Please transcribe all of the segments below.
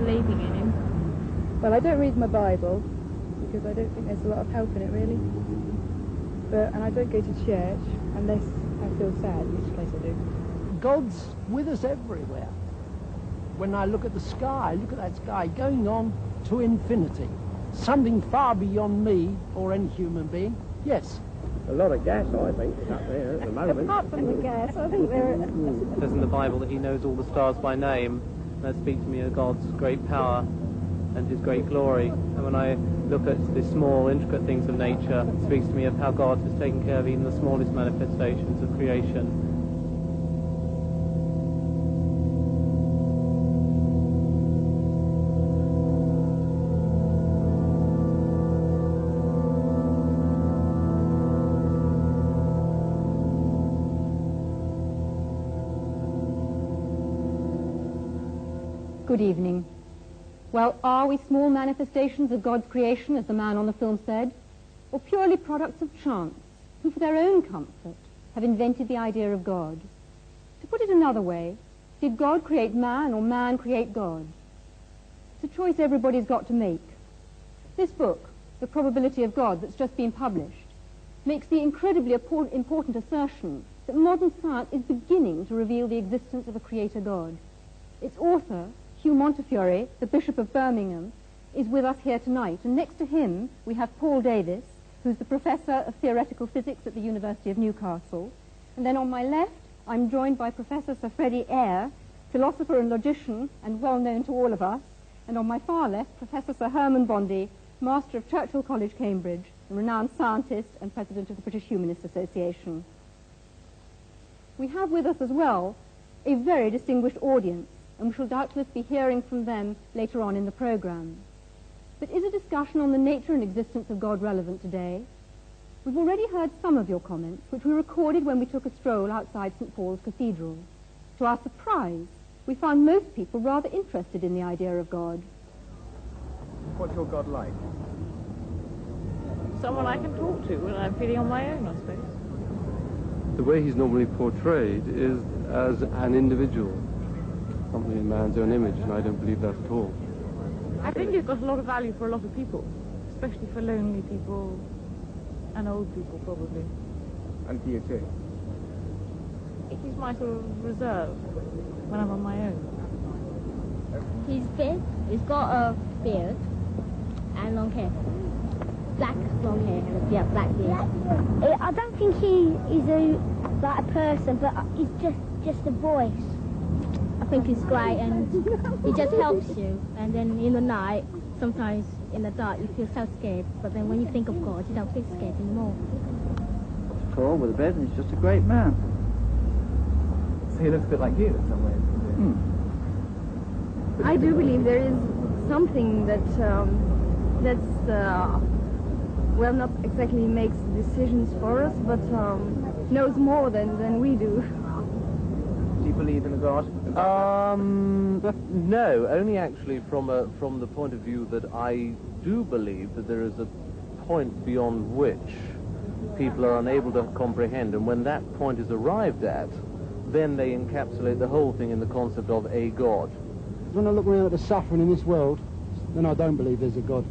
believing in him. Well, I don't read my Bible because I don't think there's a lot of help in it, really. And I don't go to church unless I feel sad, in which case I do. God's with us everywhere. When I look at the sky, look at that sky going on to infinity. Something far beyond me or any human being. Yes. A lot of gas, I think, is up there at the moment. Apart from the gas, I think there are... It says in the Bible that he knows all the stars by name. That speaks to me of God's great power and his great glory. And when I look at the small, intricate things of nature, it speaks to me of how God has taken care of even the smallest manifestations of creation. Good evening. Well, are we small manifestations of God's creation, as the man on the film said, or purely products of chance, who for their own comfort have invented the idea of God? To put it another way, did God create man or man create God? It's a choice everybody's got to make. This book, The Probability of God, that's just been published, makes the incredibly important assertion that modern science is beginning to reveal the existence of a creator God. Its author, Hugh Montefiore, the Bishop of Birmingham, is with us here tonight, and next to him we have Paul Davis, who's the Professor of Theoretical Physics at the University of Newcastle, and then on my left I'm joined by Professor Sir Freddie Eyre, philosopher and logician and well known to all of us, and on my far left Professor Sir Herman Bondi, Master of Churchill College, Cambridge, a renowned scientist and President of the British Humanist Association. We have with us as well a very distinguished audience, and we shall doubtless be hearing from them later on in the programme. But is a discussion on the nature and existence of God relevant today? We've already heard some of your comments, which we recorded when we took a stroll outside St. Paul's Cathedral. To our surprise, we found most people rather interested in the idea of God. What's your God like? Someone I can talk to when I'm feeling on my own, I suppose. The way he's normally portrayed is as an individual, something in man's own image, and I don't believe that at all. I think he's got a lot of value for a lot of people, especially for lonely people and old people, probably. And for you too? He's my sort of reserve when I'm on my own. He's big, he's got a beard and long hair. Black long hair, yeah, black beard. I don't think he is like a person, but he's just a voice. I think he's great, and he just helps you. And then in the night, sometimes in the dark, you feel so scared. But then when you think of God, you don't feel scared anymore. He's tall with a beard, and he's just a great man. So he looks a bit like you in some ways. I do believe there is something that well, not exactly makes decisions for us, but knows more than we do. Do you believe in a God? No, only actually from the point of view that I do believe that there is a point beyond which people are unable to comprehend, and when that point is arrived at, then they encapsulate the whole thing in the concept of a God. When I look around at the suffering in this world, then I don't believe there's a God.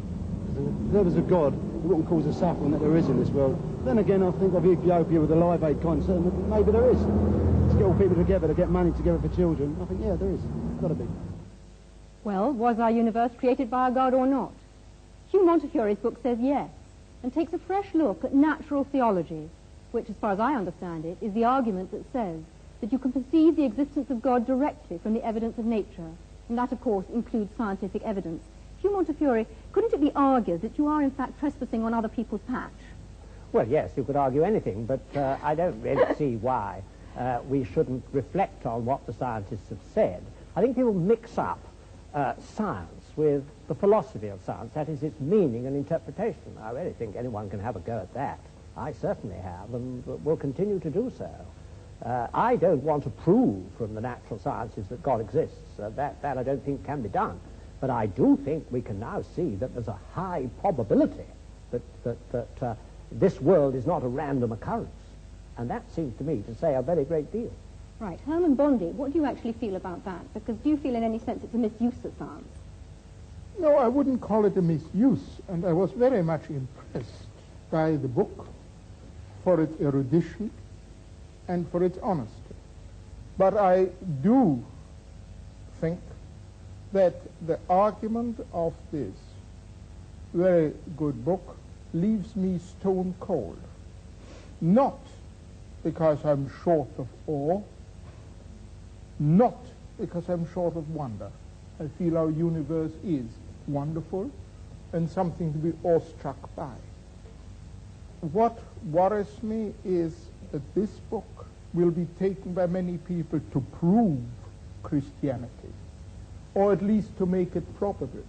If there was a God, it wouldn't cause the suffering that there is in this world. Then again, I think of Ethiopia with the Live Aid concert, and maybe there is. To get all people together, to get money together for children, I think, yeah, there is. It's got to be. Well, was our universe created by a God or not? Hugh Montefiore's book says yes, and takes a fresh look at natural theology, which, as far as I understand it, is the argument that says that you can perceive the existence of God directly from the evidence of nature, and that, of course, includes scientific evidence. Hugh Montefiore, couldn't it be argued that you are, in fact, trespassing on other people's patch? Well, yes, you could argue anything, but I don't really see why we shouldn't reflect on what the scientists have said. I think people mix up science with the philosophy of science, that is, its meaning and interpretation. I really think anyone can have a go at that. I certainly have, and will continue to do so. I don't want to prove from the natural sciences that God exists. That I don't think can be done. But I do think we can now see that there's a high probability that this world is not a random occurrence. And that seems to me to say a very great deal. Right. Herman Bondi, what do you actually feel about that? Because do you feel in any sense it's a misuse of science? No, I wouldn't call it a misuse, and I was very much impressed by the book for its erudition and for its honesty. But I do think that the argument of this very good book leaves me stone cold, not because I'm short of awe, not because I'm short of wonder. I feel our universe is wonderful and something to be awestruck by. What worries me is that this book will be taken by many people to prove Christianity, or at least to make it probable,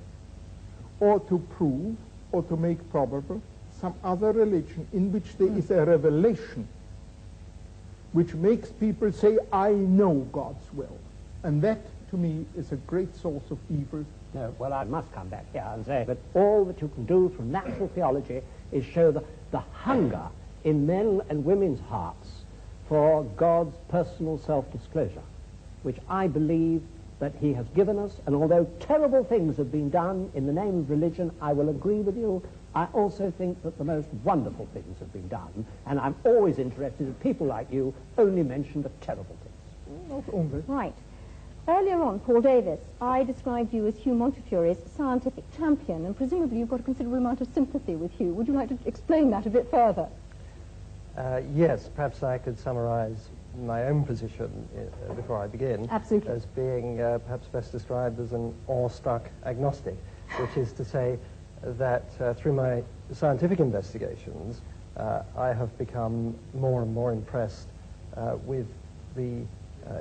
or to prove or to make probable some other religion in which there is a revelation which makes people say, I know God's will. And that, to me, is a great source of evil. No, well, I must come back here and say that all that you can do from natural theology is show the hunger in men and women's hearts for God's personal self-disclosure, which I believe that he has given us. And although terrible things have been done in the name of religion, I will agree with you, I also think that the most wonderful things have been done. And I'm always interested in people like you only mention the terrible things. Not only. Right. Earlier on, Paul Davis, I described you as Hugh Montefiore's scientific champion, and presumably you've got a considerable amount of sympathy with Hugh. Would you like to explain that a bit further? Yes, perhaps I could summarize my own position before I begin. Absolutely. As being perhaps best described as an awestruck agnostic, which is to say that through my scientific investigations, I have become more and more impressed with the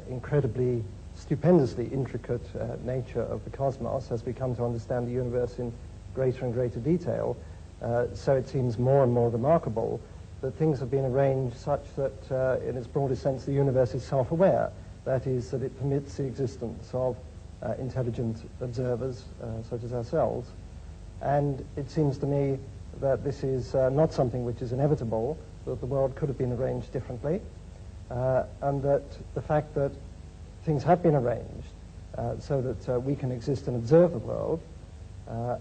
incredibly stupendously intricate nature of the cosmos as we come to understand the universe in greater and greater detail. So it seems more and more remarkable that things have been arranged such that in its broadest sense the universe is self-aware. That is, that it permits the existence of intelligent observers such as ourselves. And it seems to me that this is not something which is inevitable, that the world could have been arranged differently, and that the fact that things have been arranged so that we can exist and observe the world,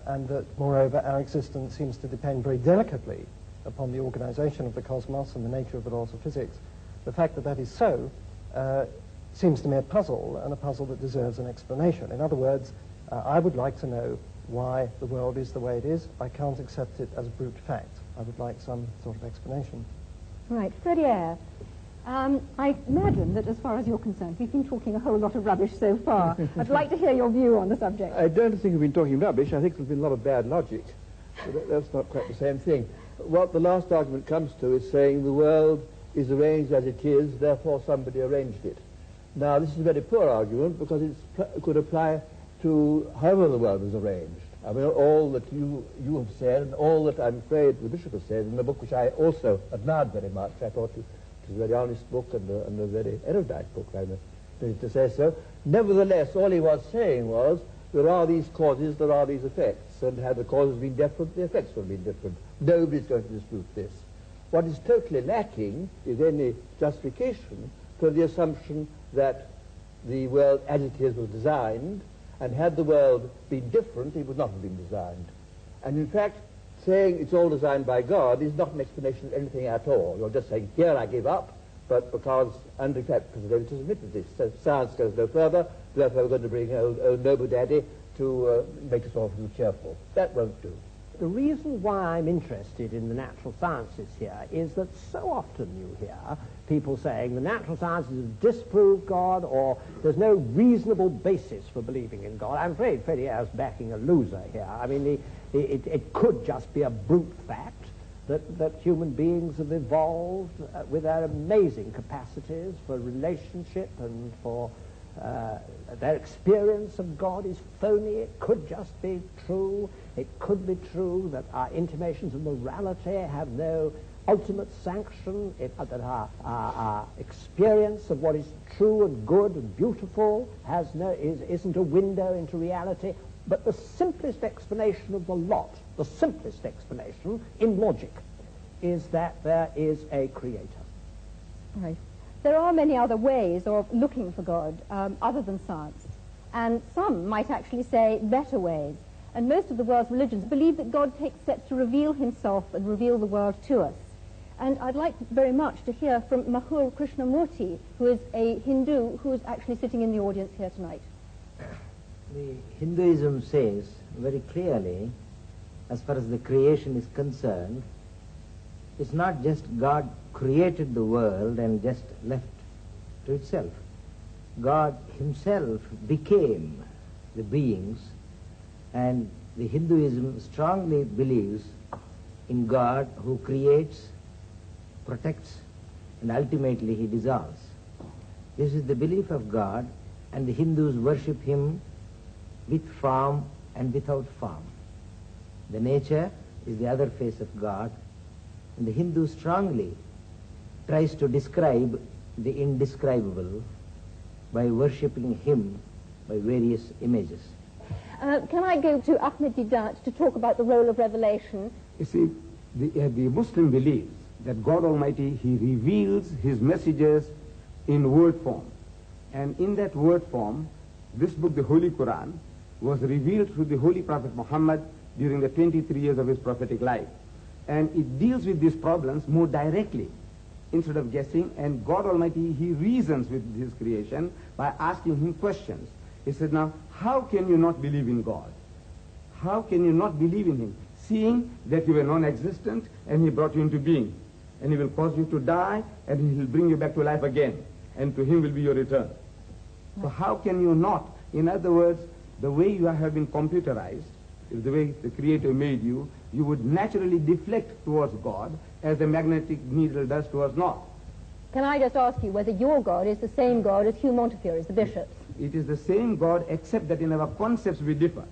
and that, moreover, our existence seems to depend very delicately upon the organization of the cosmos and the nature of the laws of physics. The fact that that is so seems to me a puzzle, and a puzzle that deserves an explanation. In other words, I would like to know why the world is the way it is. I can't accept it as a brute fact. I would like some sort of explanation. Right. Freddie Eyre, I imagine that as far as you're concerned, we've been talking a whole lot of rubbish so far. I'd like to hear your view on the subject. I don't think we've been talking rubbish. I think there's been a lot of bad logic. But that's not quite the same thing. What the last argument comes to is saying the world is arranged as it is, therefore somebody arranged it. Now, this is a very poor argument because it could apply to however the world is arranged. I mean, all that you have said and all that I'm afraid the bishop has said in the book, which I also admired very much. I thought it was a very honest book and a very erudite book, I'm pleased to say so. Nevertheless, all he was saying was there are these causes, there are these effects, and had the causes been different, the effects would have been different. Nobody's going to dispute this. What is totally lacking is any justification for the assumption that the world as it is was designed, and had the world been different, it would not have been designed. And in fact, saying it's all designed by God is not an explanation of anything at all. You're just saying, here I give up, but because, and in fact, because they just admitted this. So science goes no further, therefore we're going to bring old Noble Daddy to make us all feel cheerful. That won't do. The reason why I'm interested in the natural sciences here is that so often you hear people saying the natural sciences have disproved God, or there's no reasonable basis for believing in God. I'm afraid Freddie Eyre's backing a loser here. I mean, it could just be a brute fact that human beings have evolved with their amazing capacities for relationship and for their experience of God is phony. It could just be true. It could be true that our intimations of morality have no ultimate sanction, that our experience of what is true and good and beautiful isn't a window into reality. But the simplest explanation of the lot, the simplest explanation in logic, is that there is a creator. Right. There are many other ways of looking for God other than science, and some might actually say better ways. and most of the world's religions believe that God takes steps to reveal himself and reveal the world to us. And I'd like very much to hear from Mahur Krishnamurti, who is a Hindu who is actually sitting in the audience here tonight. The Hinduism says very clearly, as far as the creation is concerned, it's not just God created the world and just left to itself. God himself became the beings, and the Hinduism strongly believes in God who creates, protects, and ultimately he dissolves. This is the belief of God, and the Hindus worship him with form and without form. The nature is the other face of God, and the Hindu strongly tries to describe the indescribable by worshipping him by various images. Can I go to Ahmad Deidat to talk about the role of revelation? You see, the Muslim believes that God Almighty, he reveals his messages in word form. And in that word form, this book, the Holy Quran, was revealed through the Holy Prophet Muhammad during the 23 years of his prophetic life. And it deals with these problems more directly instead of guessing. And God Almighty, he reasons with his creation by asking him questions. He said, now, how can you not believe in God? How can you not believe in him, seeing that you were non-existent and he brought you into being? And he will cause you to die, and he will bring you back to life again, and to him will be your return. So how can you not? In other words, the way you have been computerized, the way the Creator made you, you would naturally deflect towards God as the magnetic needle does towards north. Can I just ask you whether your God is the same God as Hugh Montefiore's, the bishop's? It is the same God, except that in our concepts we differ.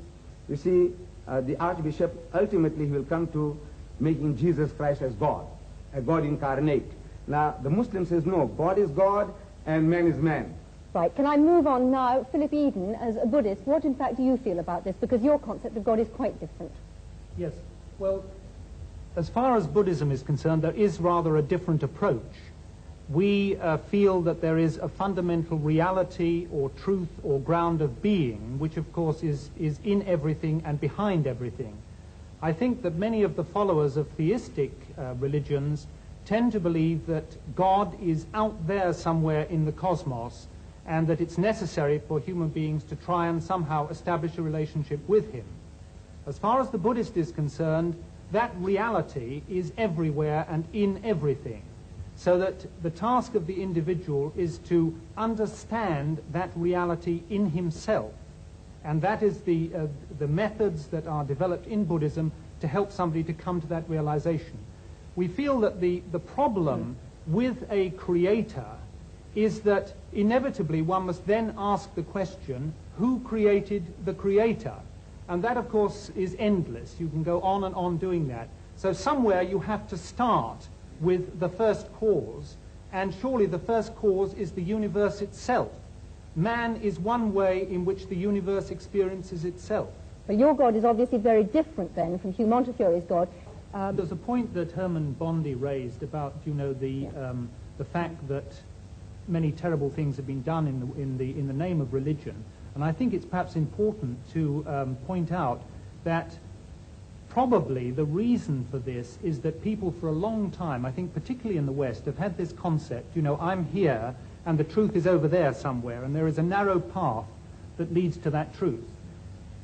You see, the Archbishop, ultimately he will come to making Jesus Christ as God, a God incarnate. Now, the Muslim says, no, God is God and man is man. Right, can I move on now? Philip Eden, as a Buddhist, what in fact do you feel about this? Because your concept of God is quite different. Yes, well, as far as Buddhism is concerned, there is rather a different approach. We feel that there is a fundamental reality or truth or ground of being, which of course is in everything and behind everything. I think that many of the followers of theistic religions tend to believe that God is out there somewhere in the cosmos, and that it's necessary for human beings to try and somehow establish a relationship with him. As far as the Buddhist is concerned, that reality is everywhere and in everything, so that the task of the individual is to understand that reality in himself. And that is the methods that are developed in Buddhism to help somebody to come to that realization. We feel that the problem with a creator is that inevitably one must then ask the question, who created the creator? And that, of course, is endless. You can go on and on doing that. So somewhere you have to start with the first cause, and surely the first cause is the universe itself. Man is one way in which the universe experiences itself. But your God is obviously very different then from Hugh Montefiore's God. There's a point that Herman Bondi raised about, you know, the fact that many terrible things have been done in the name of religion. And I think it's perhaps important to point out that probably the reason for this is that people for a long time, I think particularly in the West, have had this concept, you know, I'm here and the truth is over there somewhere, and there is a narrow path that leads to that truth.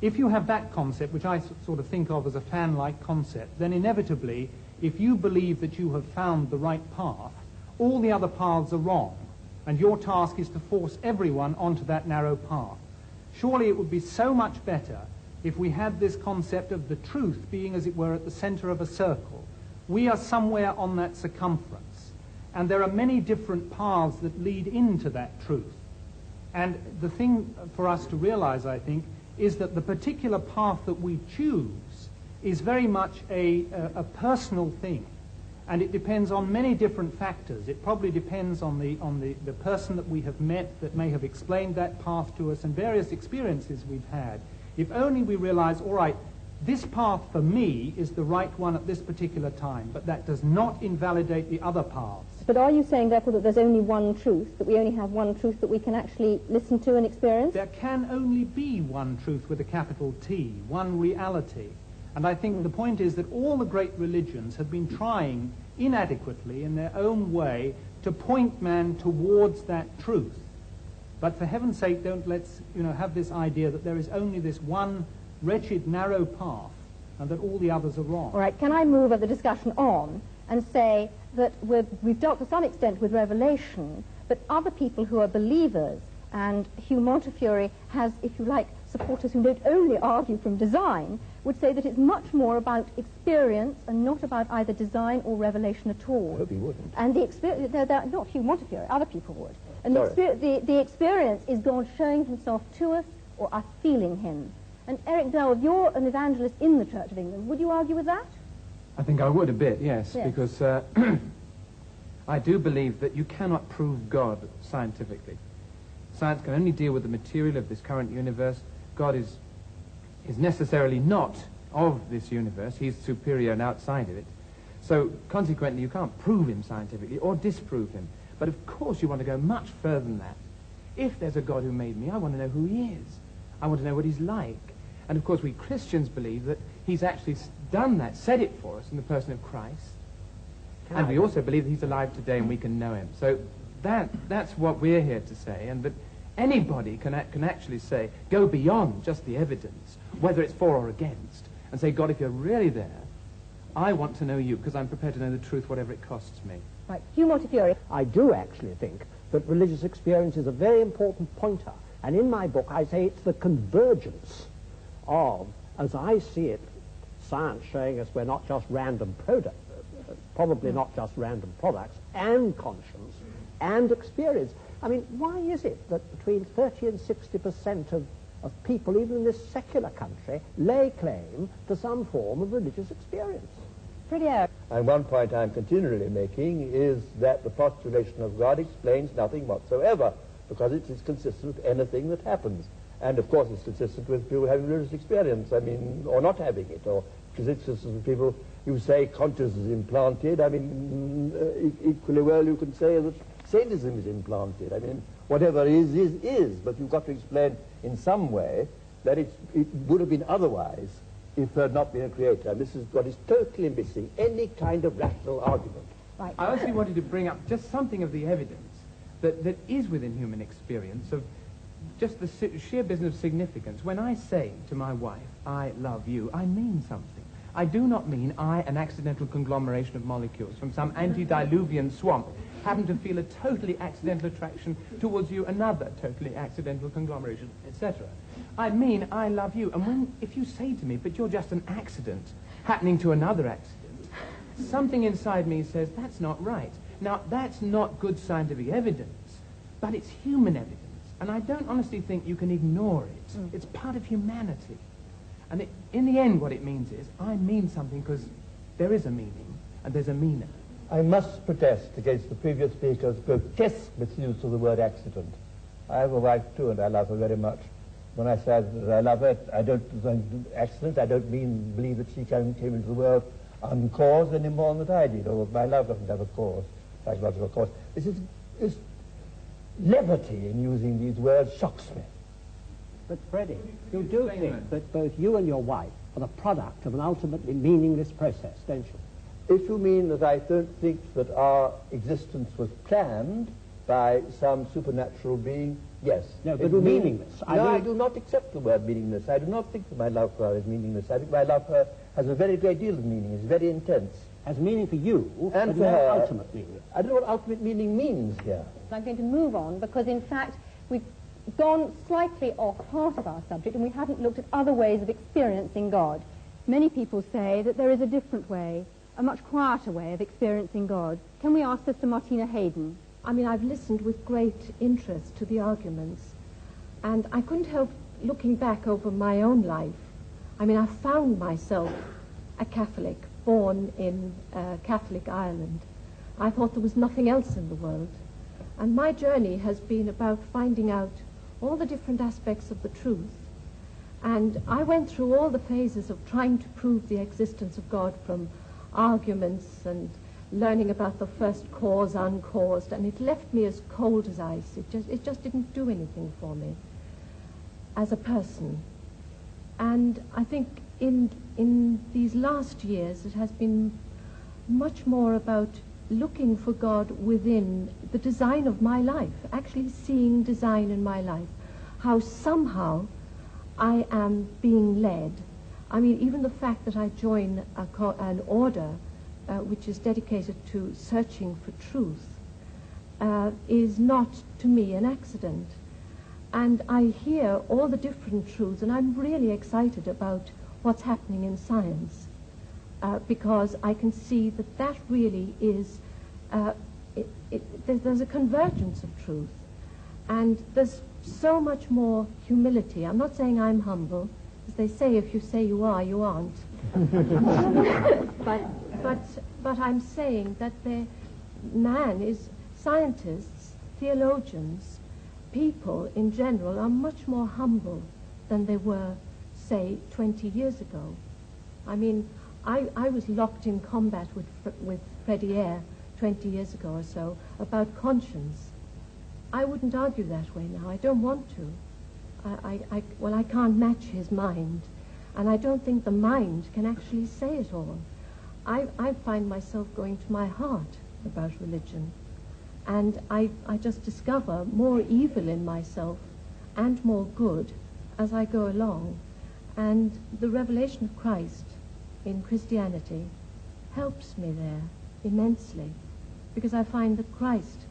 If you have that concept, which I sort of think of as a fan-like concept, then inevitably, if you believe that you have found the right path, all the other paths are wrong, and your task is to force everyone onto that narrow path. Surely it would be so much better if we had this concept of the truth being, as it were, at the center of a circle. We are somewhere on that circumference, and there are many different paths that lead into that truth. And the thing for us to realize, I think, is that the particular path that we choose is very much a personal thing. And it depends on many different factors. It probably depends on the person that we have met that may have explained that path to us, and various experiences we've had. If only we realize, all right, this path for me is the right one at this particular time, but that does not invalidate the other paths. But are you saying, therefore, that there's only one truth, that we only have one truth that we can actually listen to and experience? There can only be one truth with a capital T, one reality. And I think the point is that all the great religions have been trying inadequately in their own way to point man towards that truth. But for heaven's sake, don't let's have this idea that there is only this one wretched, narrow path and that all the others are wrong. All right, can I move the discussion on and say that we've dealt to some extent with Revelation, but other people who are believers, and Hugh Montefiore has, if you like, supporters who don't only argue from design, would say that it's much more about experience and not about either design or revelation at all. I hope he wouldn't. And the experience, not Hugh Montefiore, other people would. And the experience is God showing himself to us or us feeling him. And Eric Dell, you're an evangelist in the Church of England. Would you argue with that? I think I would a bit, yes. Because I do believe that you cannot prove God scientifically. Science can only deal with the material of this current universe. God is necessarily not of this universe. He's superior and outside of it. So, consequently, you can't prove him scientifically or disprove him. But, of course, you want to go much further than that. If there's a God who made me, I want to know who he is. I want to know what he's like. And, of course, we Christians believe that he's actually done that, said it for us in the person of Christ. And we also believe that he's alive today and we can know him. So that's what we're here to say. And that anybody can actually say, go beyond just the evidence, whether it's for or against, and say, God, if you're really there, I want to know you because I'm prepared to know the truth, whatever it costs me. Right. Hugh Montefiore. I do actually think that religious experience is a very important pointer. And in my book, I say it's the convergence of, as I see it, science showing us we're not just random products, probably not just random products, and conscience, and experience. I mean, why is it that between 30 and 60% of people, even in this secular country, lay claim to some form of religious experience? Pretty out. And one point I'm continually making is that the postulation of God explains nothing whatsoever, because it is consistent with anything that happens. And, of course, it's consistent with people having religious experience, I mean, or not having it, or consistent with people who say consciousness is implanted. I mean, equally well you can say that sadism is implanted. I mean, whatever is, but you've got to explain in some way that it would have been otherwise if there had not been a creator. And this is what is totally missing, any kind of rational argument. Right. I actually wanted to bring up just something of the evidence that is within human experience of just the sheer business of significance. When I say to my wife, I love you, I mean something. I do not mean I, an accidental conglomeration of molecules from some antediluvian swamp, happen to feel a totally accidental attraction towards you, another totally accidental conglomeration, etc. I mean I love you. And if you say to me, but you're just an accident happening to another accident, something inside me says, that's not right. Now, that's not good scientific evidence, but it's human evidence. And I don't honestly think you can ignore it. It's part of humanity. And in the end, what it means is, I mean something because there is a meaning, and there's a meaner. I must protest against the previous speaker's grotesque misuse of the word accident. I have a wife too, and I love her very much. When I say that I love her, I don't accident. I don't believe that she came into the world uncaused any more than that I did, or my love doesn't have a cause, psychological cause. This levity in using these words shocks me. But Freddie, you do think that both you and your wife are the product of an ultimately meaningless process, don't you? If you mean that I don't think that our existence was planned by some supernatural being, yes. No, but meaningless. I do not accept the word meaningless. I do not think that my love for her is meaningless. I think my love for her has a very great deal of meaning. It's very intense. Has meaning for you, and but for no her. ultimate meaning. I don't know what ultimate meaning means here. I'm going to move on because, in fact, we've gone slightly off part of our subject and we haven't looked at other ways of experiencing God. Many people say that there is a different way, a much quieter way of experiencing God. Can we ask Sister Martina Hayden? I mean, I've listened with great interest to the arguments, and I couldn't help looking back over my own life. I mean, I found myself a Catholic, born in Catholic Ireland. I thought there was nothing else in the world. And my journey has been about finding out all the different aspects of the truth. And I went through all the phases of trying to prove the existence of God, from arguments and learning about the first cause, uncaused, and it left me as cold as ice. It just didn't do anything for me as a person. And I think in these last years it has been much more about looking for God within the design of my life, actually seeing design in my life, how somehow I am being led. I mean, even the fact that I join an order which is dedicated to searching for truth is not, to me, an accident. And I hear all the different truths, and I'm really excited about what's happening in science, because I can see that that really is, there's a convergence of truth, and there's so much more humility. I'm not saying I'm humble. As they say, if you say you are, you aren't. But I'm saying that scientists, theologians, people in general are much more humble than they were, say, 20 years ago. I mean, I was locked in combat with Freddie Eyre 20 years ago or so about conscience. I wouldn't argue that way now. I don't want to. I can't match his mind, and I don't think the mind can actually say it all. I find myself going to my heart about religion, and I just discover more evil in myself and more good as I go along. And the revelation of Christ in Christianity helps me there immensely, because I find that Christ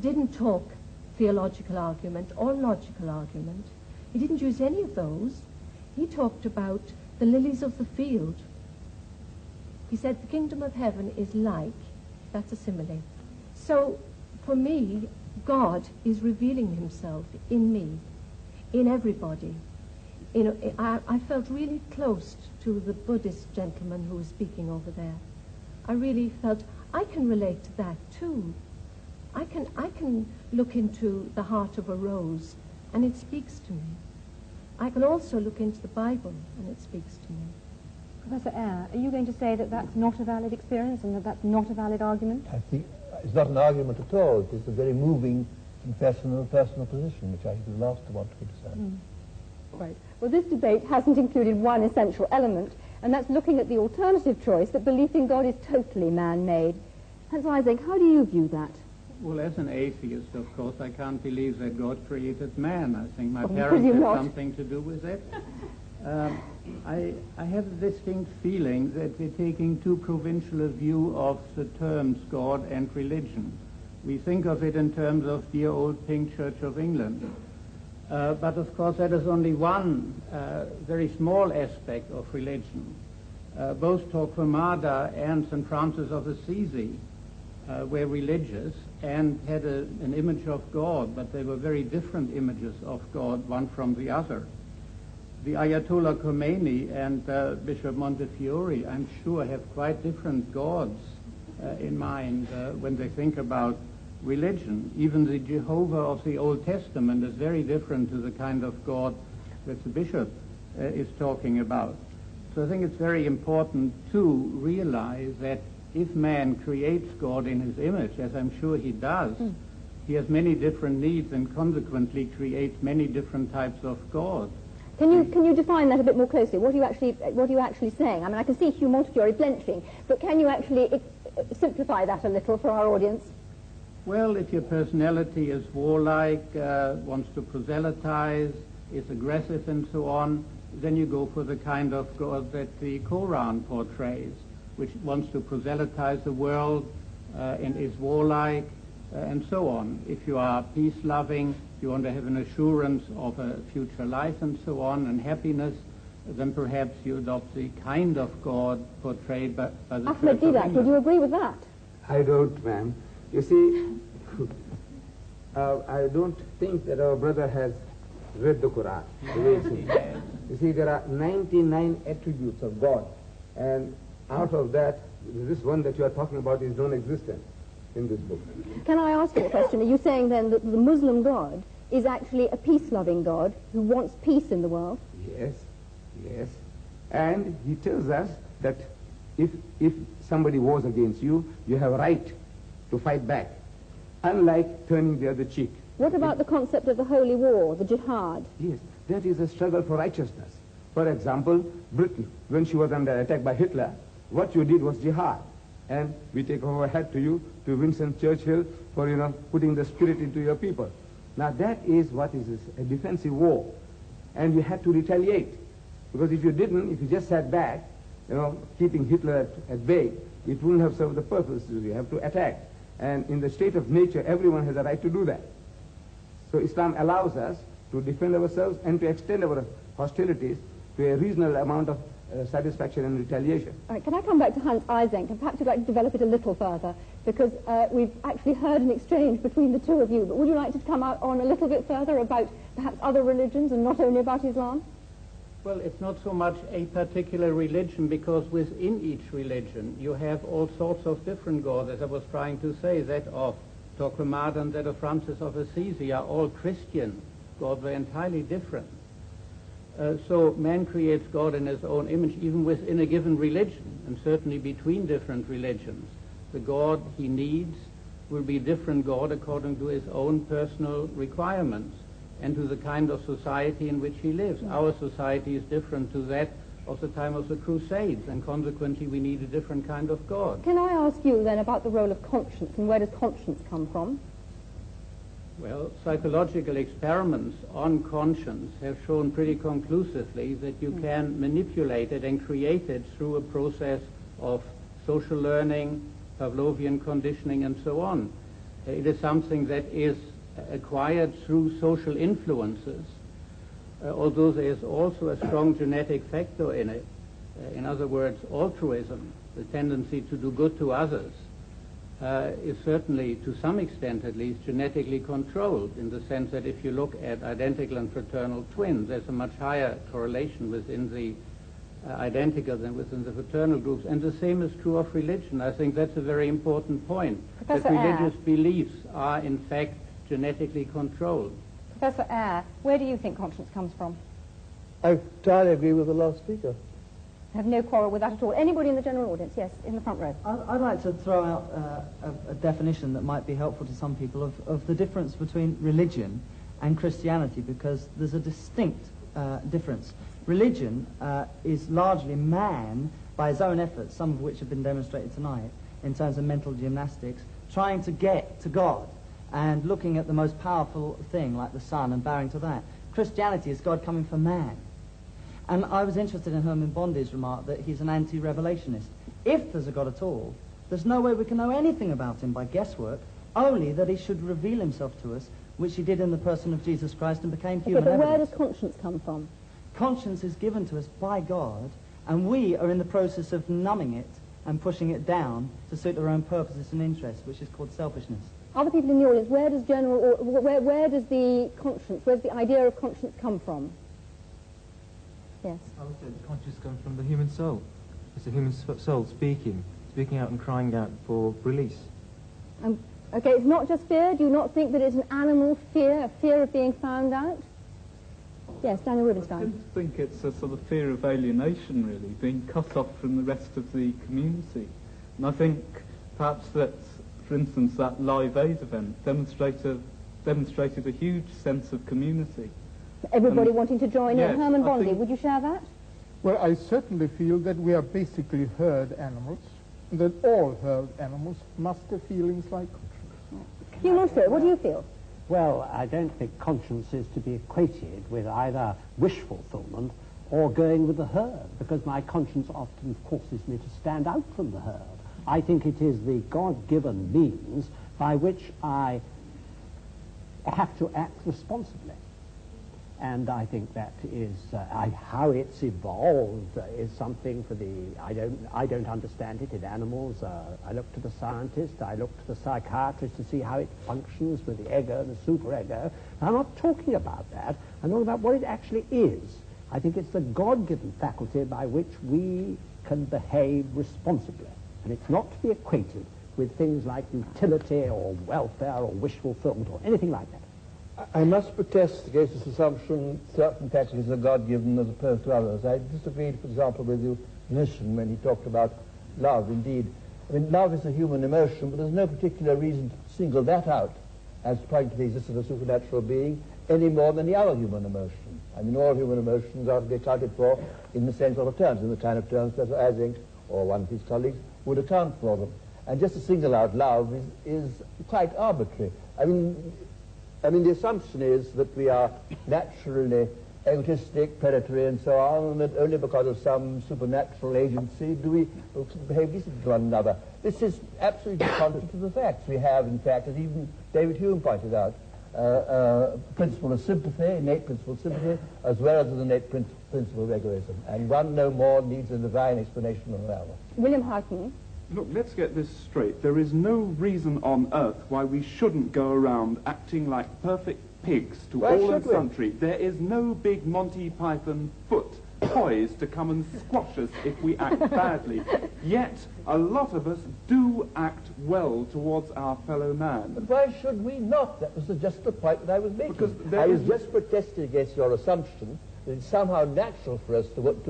didn't talk theological argument or logical argument. He didn't use any of those. He talked about the lilies of the field. He said the kingdom of heaven is like, that's a simile. So for me, God is revealing himself in me, in everybody. You know, I felt really close to the Buddhist gentleman who was speaking over there. I really felt I can relate to that too. I can look into the heart of a rose and it speaks to me. I can also look into the Bible and it speaks to me. Professor Eyre, are you going to say that that's not a valid experience and that that's not a valid argument? I think it's not an argument at all. It is a very moving personal position, which I think is the last to want to criticize. Right. Well, this debate hasn't included one essential element, and that's looking at the alternative choice that belief in God is totally man-made. Hans Isaac, how do you view that? Well, as an atheist, of course, I can't believe that God created man. I think my parents had something to do with it. I have a distinct feeling that we're taking too provincial a view of the terms God and religion. We think of it in terms of dear old Pink Church of England. But of course that is only one very small aspect of religion. Both Torquemada and St. Francis of Assisi were religious and had an image of God, but they were very different images of God, one from the other. The Ayatollah Khomeini and Bishop Montefiore, I'm sure, have quite different gods in mind when they think about religion. Even the Jehovah of the Old Testament is very different to the kind of God that the bishop is talking about. So I think it's very important to realize that if man creates God in his image, as I'm sure he does, he has many different needs and consequently creates many different types of gods. Can you define that a bit more closely? What are you actually saying? I mean, I can see Hugh Montefiore blenching, but can you actually simplify that a little for our audience? Well, if your personality is warlike, wants to proselytize, is aggressive and so on, then you go for the kind of God that the Quran portrays, which wants to proselytize the world and is warlike and so on. If you are peace-loving, you want to have an assurance of a future life and so on, and happiness, then perhaps you adopt the kind of God portrayed by the Ahmad, Church of would you agree with that? I don't, ma'am. You see, I don't think that our brother has read the Quran. You see, there are 99 attributes of God, and out of that, this one that you are talking about is non-existent in this book. Can I ask you a question? Are you saying then that the Muslim God is actually a peace-loving God who wants peace in the world? Yes, Yes. And he tells us that if somebody wars against you, you have a right to fight back, unlike turning the other cheek. What about the concept of the holy war, the jihad? Yes, that is a struggle for righteousness. For example, Britain, when she was under attack by Hitler, what you did was jihad. And we take our hat to you, to Winston Churchill, for, putting the spirit into your people. Now that is what is a defensive war. And you had to retaliate. Because if you didn't, if you just sat back, keeping Hitler at bay, it wouldn't have served the purpose. You have to attack. And in the state of nature, everyone has a right to do that. So Islam allows us to defend ourselves and to extend our hostilities to a reasonable amount of satisfaction and retaliation. All right, can I come back to Hans Eysenck, and perhaps you'd like to develop it a little further, because we've actually heard an exchange between the two of you, but would you like to come out on a little bit further about perhaps other religions and not only about Islam? Well, it's not so much a particular religion, because within each religion you have all sorts of different gods, as I was trying to say. That of Torquemada and that of Francis of Assisi are all Christian gods. They're entirely different. So man creates God in his own image, even within a given religion, and certainly between different religions. The God he needs will be a different God according to his own personal requirements and to the kind of society in which he lives. Our society is different to that of the time of the Crusades, and consequently we need a different kind of God. Can I ask you then about the role of conscience, and where does conscience come from? Well, psychological experiments on conscience have shown pretty conclusively that you can manipulate it and create it through a process of social learning, Pavlovian conditioning, and so on. It is something that is acquired through social influences, although there is also a strong genetic factor in it. In other words, altruism, the tendency to do good to others, is certainly, to some extent at least, genetically controlled, in the sense that if you look at identical and fraternal twins, there's a much higher correlation within the identical than within the fraternal groups. And the same is true of religion. I think that's a very important point, Professor that religious beliefs are in fact genetically controlled. Professor Eyre, where do you think conscience comes from? I entirely agree with the last speaker. I have no quarrel with that at all. Anybody in the general audience? Yes, in the front row. I'd like to throw out a definition that might be helpful to some people of the difference between religion and Christianity, because there's a distinct difference. Religion is largely man, by his own efforts, some of which have been demonstrated tonight, in terms of mental gymnastics, trying to get to God and looking at the most powerful thing, like the sun, and bowing to that. Christianity is God coming for man. And I was interested in Herman Bondi's remark that he's an anti-revelationist. If there's a God at all, there's no way we can know anything about him by guesswork, only that he should reveal himself to us, which he did in the person of Jesus Christ and became human. Okay, but where does conscience come from? Conscience is given to us by God, and we are in the process of numbing it and pushing it down to suit our own purposes and interests, which is called selfishness. Other people in the audience, where does where does the conscience, where does the idea of conscience come from? Yes. I would say that conscience comes from the human soul. It's the human soul speaking out and crying out for release. Okay, it's not just fear. Do you not think that it's an animal fear, a fear of being found out? Yes, Daniel Rubinstein. I think it's a sort of fear of alienation, really, being cut off from the rest of the community. And I think perhaps that, for instance, that Live Aid event demonstrated a huge sense of community. Everybody wanting to join in. Yes, Herman Bondi, would you share that? Well, I certainly feel that we are basically herd animals, and that all herd animals must have feelings like conscience. Hugh Montfort, what do you feel? Well, I don't think conscience is to be equated with either wish fulfillment or going with the herd, because my conscience often forces me to stand out from the herd. I think it is the God-given means by which I have to act responsibly. And I think that is how it's evolved is something for the I don't understand it in animals. I look to the scientist, I look to the psychiatrist to see how it functions with the ego and the superego. I'm not talking about that. I'm talking about what it actually is. I think it's the God-given faculty by which we can behave responsibly, and it's not to be equated with things like utility or welfare or wish fulfillment or anything like that. I must protest against this assumption certain faculties are God-given as opposed to others. I disagreed, for example, with the clinician when he talked about love. Indeed, I mean, love is a human emotion, but there's no particular reason to single that out as pointing to the existence of a supernatural being any more than the other human emotion. I mean, all human emotions are to be accounted for in the same sort of terms, in the kind of terms Professor Ising or one of his colleagues would account for them. And just to single out love is quite arbitrary. I mean, the assumption is that we are naturally egotistic, predatory, and so on, and that only because of some supernatural agency do we behave decently to one another. This is absolutely contrary to the facts. We have, in fact, as even David Hume pointed out, principle of sympathy, innate principle of sympathy, as well as an innate principle of egoism. And one no more needs a divine explanation than the other. William Hartney. Look, let's get this straight. There is no reason on earth why we shouldn't go around acting like perfect pigs to all and sundry. There is no big Monty Python foot poised to come and squash us if we act badly. Yet, a lot of us do act well towards our fellow man. But why should we not? That was just the point that I was making. Because I was just protesting against your assumption that it's somehow natural for us to want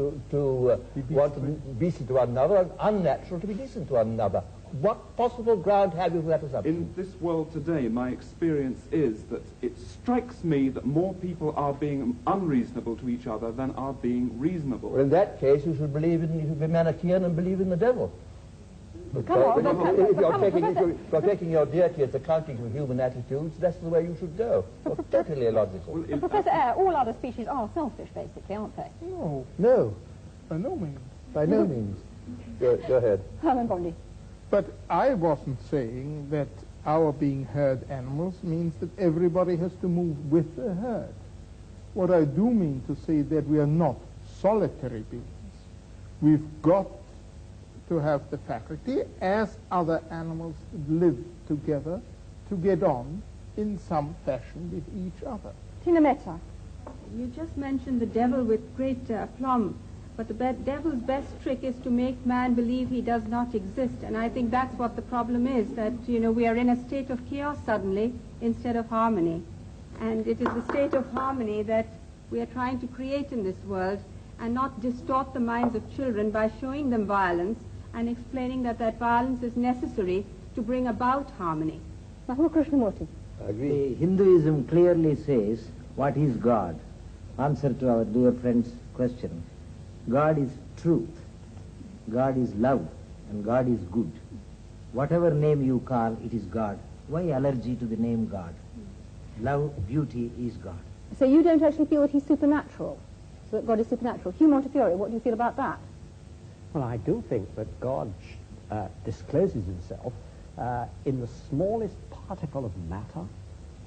to be decent to one another and unnatural to be decent to one another. What possible ground have you for that assumption? In this world today, my experience is that it strikes me that more people are being unreasonable to each other than are being reasonable. Well, in that case, you should be Manichaean and believe in the devil. If you're taking your deity as accounting for human attitudes, that's the way you should go. Well, totally illogical. But Professor Eyre, all other species are selfish, basically, aren't they? No, by no means. By no means. Go ahead. Herman Bondi. But I wasn't saying that our being herd animals means that everybody has to move with the herd. What I do mean to say that we are not solitary beings. We've got to have the faculty, as other animals live together, to get on in some fashion with each other. Tina Mehta. You just mentioned the devil with great aplomb, but the devil's best trick is to make man believe he does not exist, and I think that's what the problem is, that, you know, we are in a state of chaos suddenly instead of harmony. And it is the state of harmony that we are trying to create in this world, and not distort the minds of children by showing them violence and explaining that that violence is necessary to bring about harmony. Mahmood Krishnamurti. I agree. Hinduism clearly says, what is God? Answer to our dear friend's question. God is truth, God is love, and God is good. Whatever name you call, it is God. Why allergy to the name God? Love, beauty is God. So you don't actually feel that he's supernatural, so that God is supernatural. Hugh Montefiore, what do you feel about that? Well, I do think that God discloses himself in the smallest particle of matter,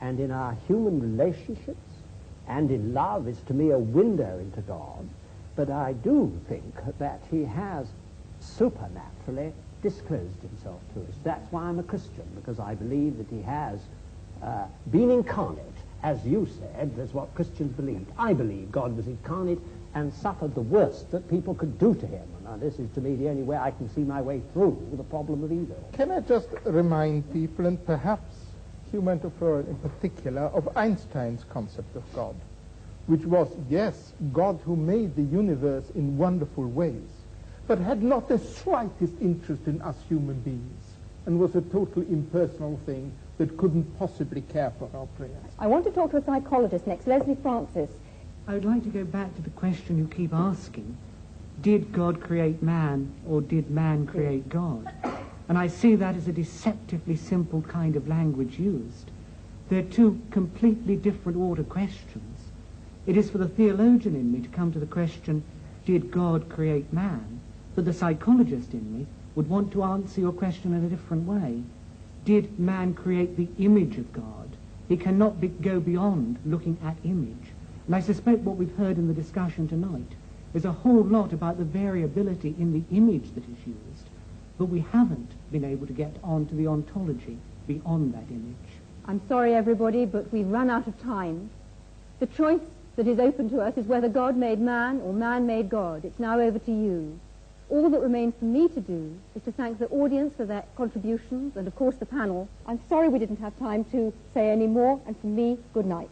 and in our human relationships, and in love is to me a window into God. But I do think that he has supernaturally disclosed himself to us. That's why I'm a Christian, because I believe that he has been incarnate. As you said, that's what Christians believed. I believe God was incarnate and suffered the worst that people could do to him. And this is, to me, the only way I can see my way through the problem of evil. Can I just remind people, and perhaps Hugh Montefiore in particular, of Einstein's concept of God, which was, yes, God who made the universe in wonderful ways, but had not the slightest interest in us human beings, and was a totally impersonal thing that couldn't possibly care for our prayers. I want to talk to a psychologist next, Leslie Francis. I would like to go back to the question you keep asking. Did God create man, or did man create God? And I see that as a deceptively simple kind of language used. They're two completely different order questions. It is for the theologian in me to come to the question, did God create man? But the psychologist in me would want to answer your question in a different way. Did man create the image of God? He cannot go beyond looking at image. And I suspect what we've heard in the discussion tonight is a whole lot about the variability in the image that is used, but we haven't been able to get on to the ontology beyond that image. I'm sorry, everybody, but we've run out of time. The choice that is open to us is whether God made man or man made God. It's now over to you. All that remains for me to do is to thank the audience for their contributions and, of course, the panel. I'm sorry we didn't have time to say any more, and from me, good night.